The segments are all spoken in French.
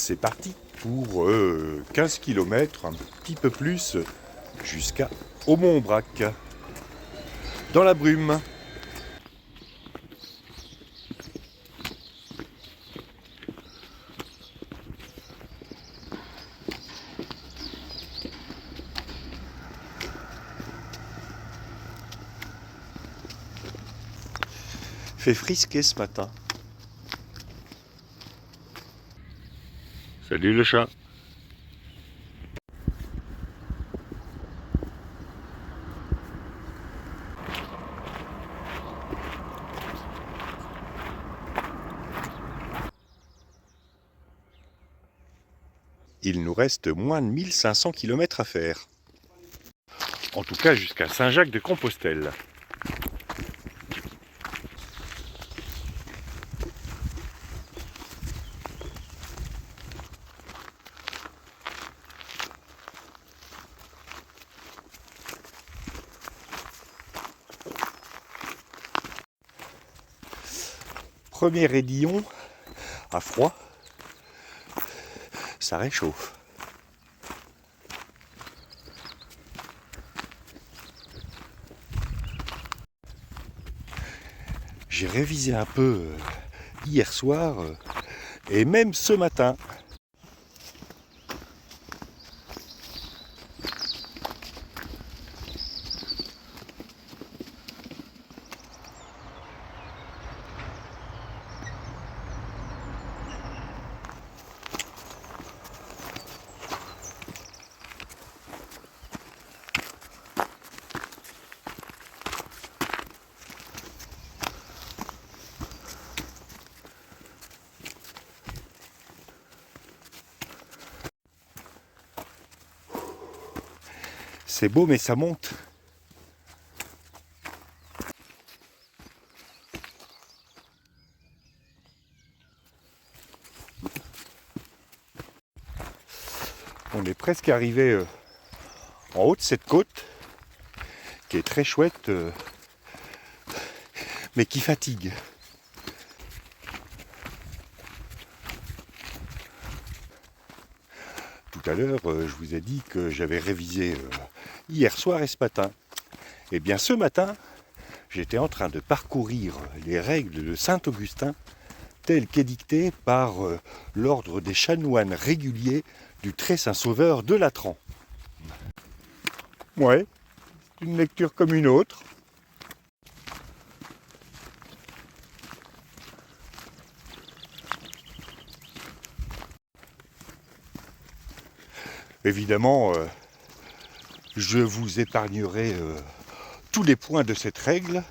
c'est parti pour 15 km, un petit peu plus, jusqu'à Aumont-Aubrac, dans la brume. Fait frisquer ce matin. Salut le chat. Il nous reste moins de 1500 km à faire. En tout cas jusqu'à Saint-Jacques-de-Compostelle. Premier raidillon à froid, ça réchauffe. J'ai révisé un peu hier soir et même ce matin. C'est beau mais ça monte. On est presque arrivé en haut de cette côte qui est très chouette mais qui fatigue. Tout à l'heure, je vous ai dit que j'avais révisé hier soir et ce matin. Et bien ce matin, j'étais en train de parcourir les règles de Saint-Augustin telles qu'édictées par l'ordre des chanoines réguliers du Très Saint-Sauveur de Latran. Ouais, c'est une lecture comme une autre. Évidemment, je vous épargnerai tous les points de cette règle,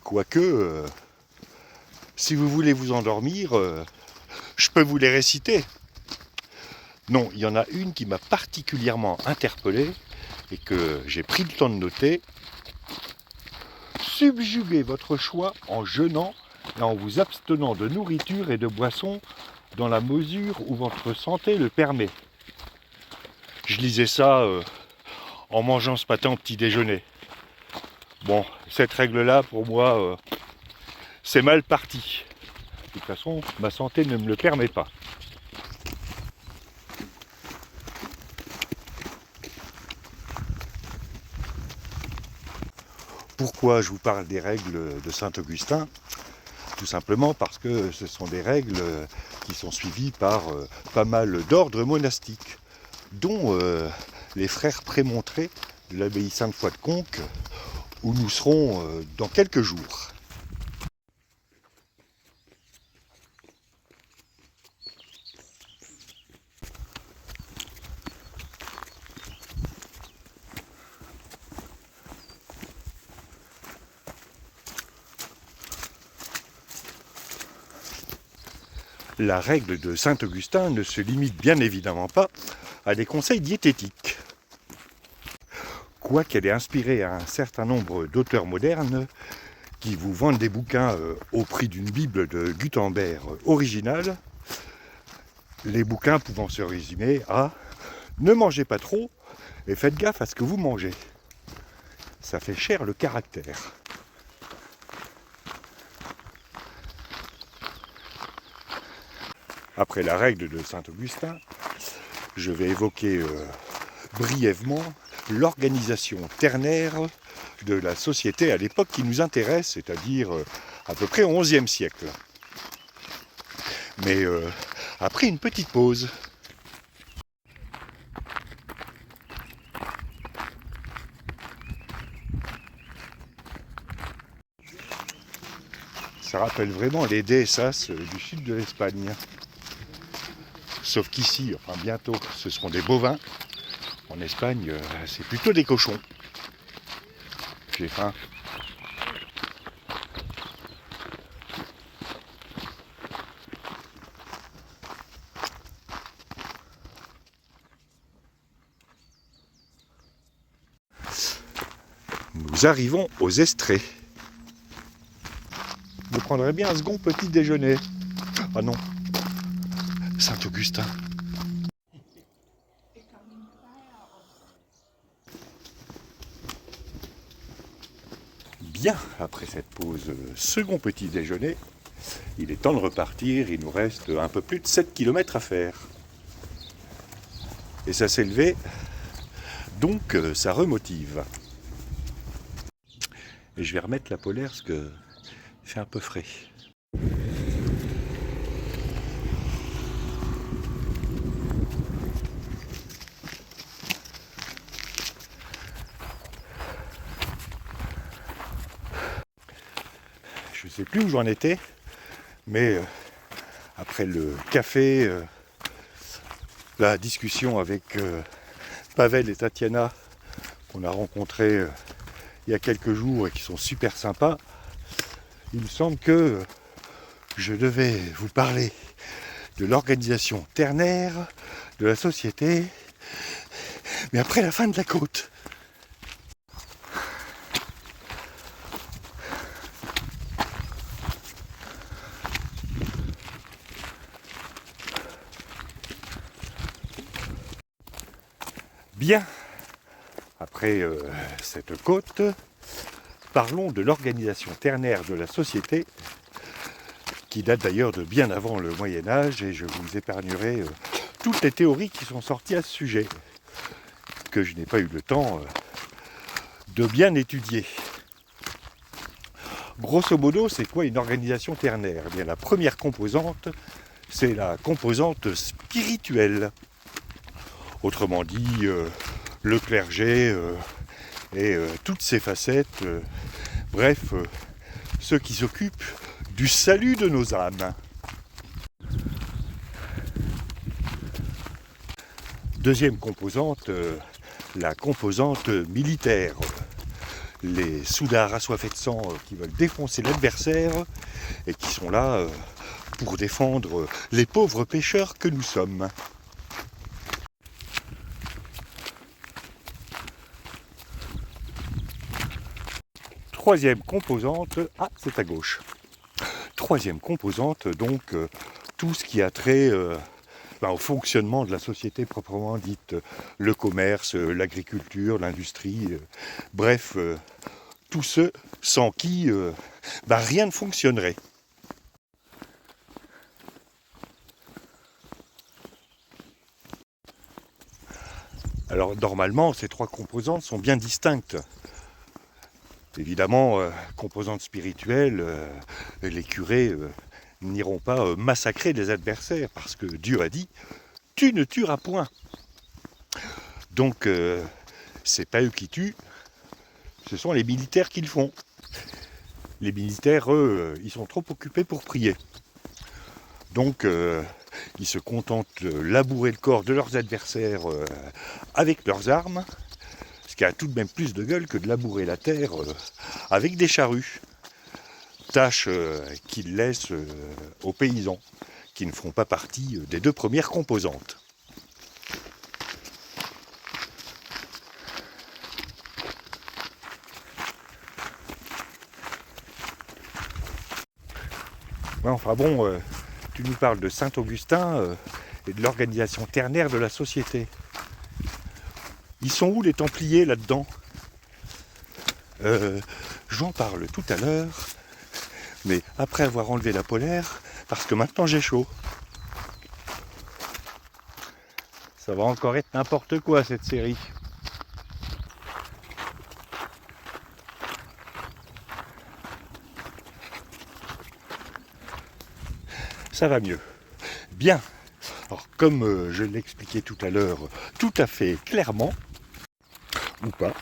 quoique, si vous voulez vous endormir, je peux vous les réciter. Non, il y en a une qui m'a particulièrement interpellé et que j'ai pris le temps de noter. Subjuguez votre choix en jeûnant et en vous abstenant de nourriture et de boissons dans la mesure où votre santé le permet. Je lisais ça en mangeant ce matin au petit déjeuner. Bon, cette règle-là, pour moi, c'est mal parti. De toute façon, ma santé ne me le permet pas. Pourquoi je vous parle des règles de Saint-Augustin ? Tout simplement parce que ce sont des règles qui sont suivies par pas mal d'ordres monastiques, dont les frères Prémontrés de l'abbaye Sainte-Foy de Conques, où nous serons dans quelques jours. La règle de Saint-Augustin ne se limite bien évidemment pas à des conseils diététiques. Quoiqu'elle ait inspiré un certain nombre d'auteurs modernes qui vous vendent des bouquins au prix d'une Bible de Gutenberg originale, les bouquins pouvant se résumer à « Ne mangez pas trop et faites gaffe à ce que vous mangez ». Ça fait cher le caractère. après la règle de Saint-Augustin, je vais évoquer brièvement l'organisation ternaire de la société à l'époque qui nous intéresse, c'est-à-dire à peu près au XIe siècle. Mais après une petite pause. Ça rappelle vraiment les dehesas du sud de l'Espagne. Sauf qu'ici, enfin bientôt, ce seront des bovins. En Espagne, c'est plutôt des cochons. J'ai faim. Nous arrivons aux Estrées. Vous prendrez bien un second petit déjeuner. Ah non, Saint-Augustin. Bien, après cette pause second petit déjeuner, il est temps de repartir. Il nous reste un peu plus de 7 km à faire. Et ça s'est levé, donc ça remotive. Et je vais remettre la polaire parce que il fait un peu frais. Je ne sais plus où j'en étais, mais après le café, la discussion avec Pavel et Tatiana qu'on a rencontrés il y a quelques jours et qui sont super sympas, il me semble que je devais vous parler de l'organisation ternaire de la société, mais après la fin de la côte. Bien, après cette côte, parlons de l'organisation ternaire de la société, qui date d'ailleurs de bien avant le Moyen-Âge, et je vous épargnerai toutes les théories qui sont sorties à ce sujet, que je n'ai pas eu le temps de bien étudier. Grosso modo, c'est quoi une organisation ternaire ? Eh bien, la première composante, c'est la composante spirituelle. Autrement dit, le clergé et toutes ses facettes, bref, ceux qui s'occupent du salut de nos âmes. Deuxième composante, la composante militaire. Les soudards assoiffés de sang qui veulent défoncer l'adversaire et qui sont là pour défendre les pauvres pêcheurs que nous sommes. Troisième composante, c'est à gauche. Troisième composante, donc tout ce qui a trait au fonctionnement de la société proprement dite, le commerce, l'agriculture, l'industrie, bref, tous ceux sans qui rien ne fonctionnerait. Alors normalement, ces trois composantes sont bien distinctes. Évidemment, composante spirituelle, les curés n'iront pas massacrer des adversaires parce que Dieu a dit « tu ne tueras point ». Donc, c'est pas eux qui tuent, ce sont les militaires qui le font. Les militaires, eux, ils sont trop occupés pour prier. Donc, ils se contentent de labourer le corps de leurs adversaires avec leurs armes, ce qui a tout de même plus de gueule que de labourer la terre avec des charrues. Tâche qu'ils laissent aux paysans, qui ne font pas partie des deux premières composantes. Ouais, enfin bon, tu nous parles de Saint-Augustin et de l'organisation ternaire de la société. Ils sont où les Templiers là-dedans ? J'en parle tout à l'heure, mais après avoir enlevé la polaire, parce que maintenant j'ai chaud. Ça va encore être n'importe quoi cette série. Ça va mieux. Bien. Alors comme je l'expliquais tout à l'heure, tout à fait clairement, ou pas,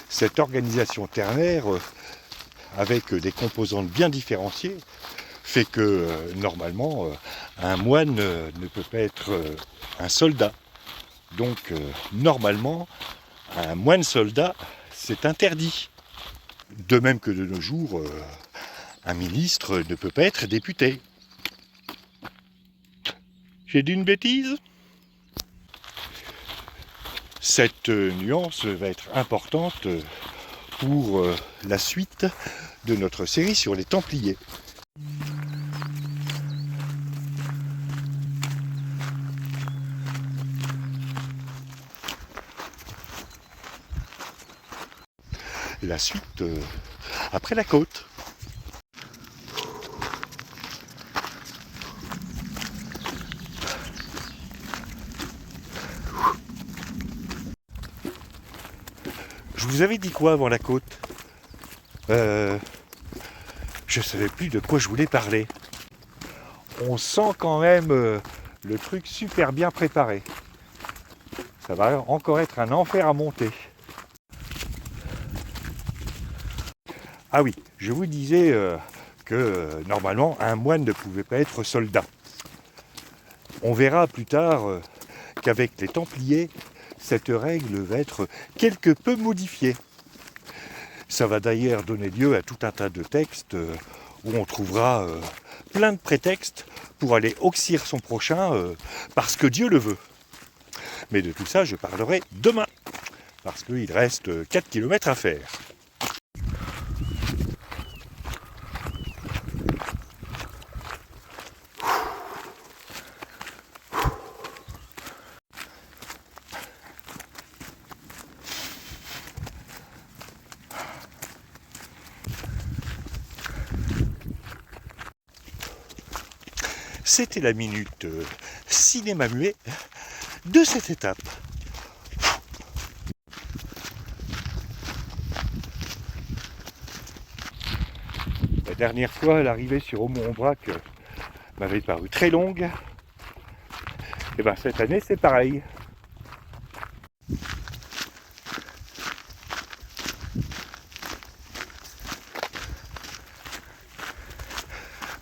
cette organisation ternaire, avec des composantes bien différenciées, fait que normalement, un moine ne peut pas être un soldat. Donc normalement, un moine soldat, c'est interdit. De même que de nos jours, un ministre ne peut pas être député. J'ai dit une bêtise ? Cette nuance va être importante pour la suite de notre série sur les Templiers. La suite après la côte. Je vous avais dit quoi avant la côte ? Je savais plus de quoi je voulais parler. On sent quand même le truc super bien préparé. Ça va encore être un enfer à monter. Ah oui, je vous disais que normalement un moine ne pouvait pas être soldat. On verra plus tard qu'avec les Templiers, cette règle va être quelque peu modifiée. Ça va d'ailleurs donner lieu à tout un tas de textes où on trouvera plein de prétextes pour aller oxyre son prochain parce que Dieu le veut. Mais de tout ça, je parlerai demain, parce qu'il reste 4 km à faire. C'était la minute cinéma muet de cette étape. La dernière fois, l'arrivée sur Aumont-Aubrac m'avait paru très longue. Et bien cette année, c'est pareil.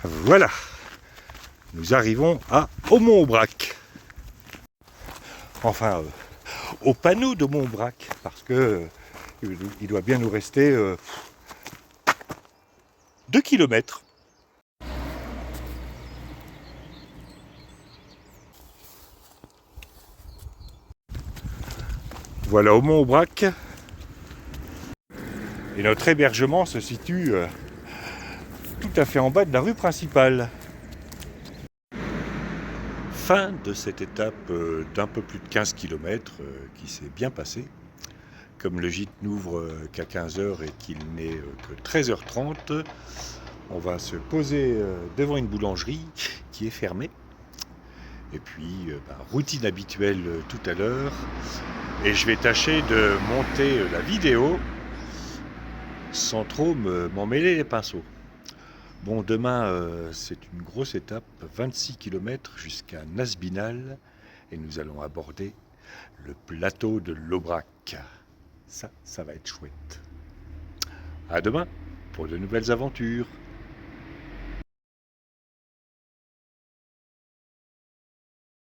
Voilà. Nous arrivons à Aumont-Aubrac. Enfin, au panneau d'Aumont-Aubrac, parce que il doit bien nous rester 2 km. Voilà Aumont-Aubrac. Et notre hébergement se situe tout à fait en bas de la rue principale. Fin de cette étape d'un peu plus de 15 km qui s'est bien passée. Comme le gîte n'ouvre qu'à 15h et qu'il n'est que 13h30, on va se poser devant une boulangerie qui est fermée. Et puis, routine habituelle tout à l'heure. Et je vais tâcher de monter la vidéo sans trop m'en mêler les pinceaux. Bon, demain, c'est une grosse étape, 26 km jusqu'à Nasbinal. Et nous allons aborder le plateau de l'Aubrac. Ça va être chouette. À demain pour de nouvelles aventures.